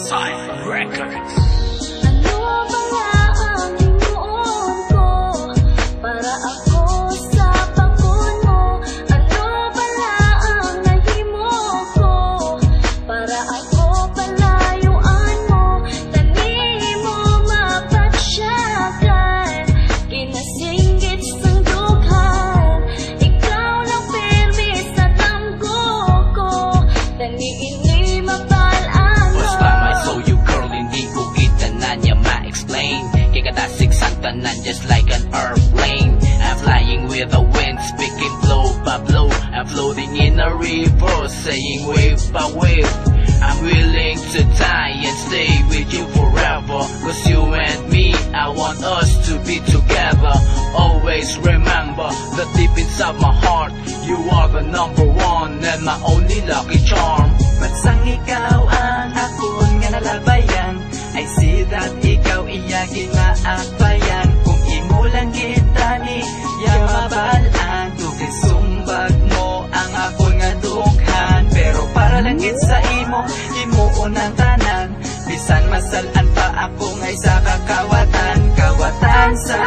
Cypher Records. Ano ba nga ang hinuon ko para ako sa pagkun mo? Ano pala ang nahimo ko para ako palayuan mo? Tanim mo mapatsyagan, kinasinggit sang dughan. Ikaw lang pirmi sa damgo ko, taniin ni mapalaan mo. First time I saw you girl, hindi ko kita na niya ma-explain. Kaya kadasig sang tanan just like an airplane. I'm flying with the wind, speaking blow by blow. I'm floating in a river, saying wave by wave. I'm willing to die and stay with you forever. Cause you and me, I want us to be together. Always remember that deep inside my heart, you are the number one and my only lucky charm. Batsang ikaw ang akon nga nalabayan, I see that ikaw iyagi maakbayan. Kung imo lang kita ni mabalaan, tugis sumbag mo ang akon nga dughan. Pero para lang gid sa imo unang tanan, bisan masalan pa ako ngay sa kakawatan. Kawatan sa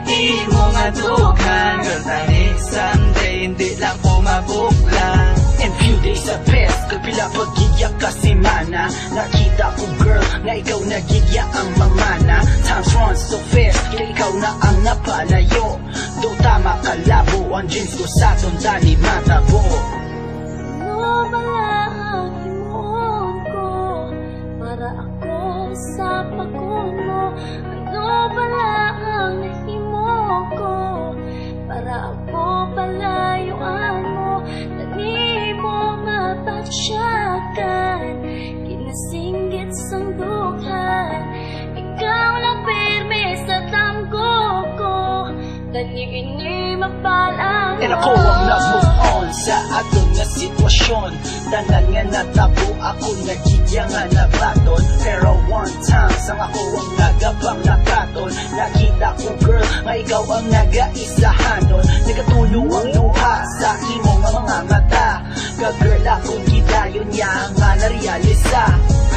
imo nga dughan, girl tani someday hindi lang ko mabuklan. And few days sa best, kapila pagigya ka semana. Nakita ko girl, na ikaw nagigya ang mamana. Times run so fast, kaya ikaw na ang napalayo. Do tama kalabo, ang jeans ko sa tundani matabo. Ano pala ang himuon ko para ako sa pagkun mo? Ano pala ang nahimo ko para ako palayuan mo? Tanim mo mapatsyagan, kinasinggit sang dughan. Ikaw lang pirmi sa damgo ko, taniin ni mapalaan mo. And ako ang nag-move on sa aton nga sitwasyon. Tanan nga natabo, ako nagigya nga nabaton. Pero one time, sang ako ang nagabang nakaton. Nakita ko girl, nga ikaw ang nagaisahanon. Nagatulo ang luha sa imo nga mga mata. Ka-girl akong gidayon niya nga narealisa.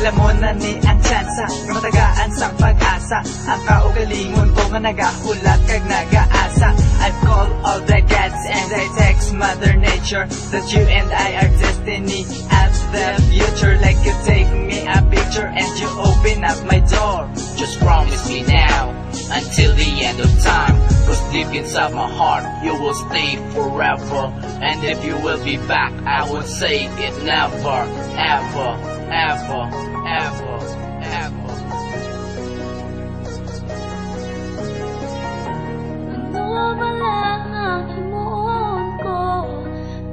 Alam mo na ni ang tsansa, nga matagaan sang pag-asa. Ang kaugalingon ko nga nagahulat kag nagaasa. I've called all the gods and I text Mother Nature that you and I are destiny at the future. Like you take me a picture and you open up my door. Just promise me now, until the end of time. Cause deep inside my heart, you will stay forever. And if you will be back, I will say it never, ever, ever, ever, ever. Ano pala ang himuon ko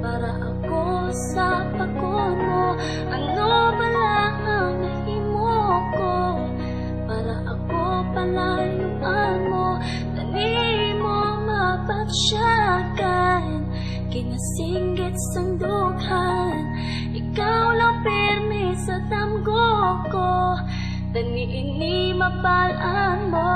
para ako sa pagkun mo? Ano pala ang nahimo ko para ako palayuan mo? Tanim mo mapatsyagan, kinasinggit sang dughan. Ikaw lang pirmi sa damgo ko, taniin ni mapalaan mo.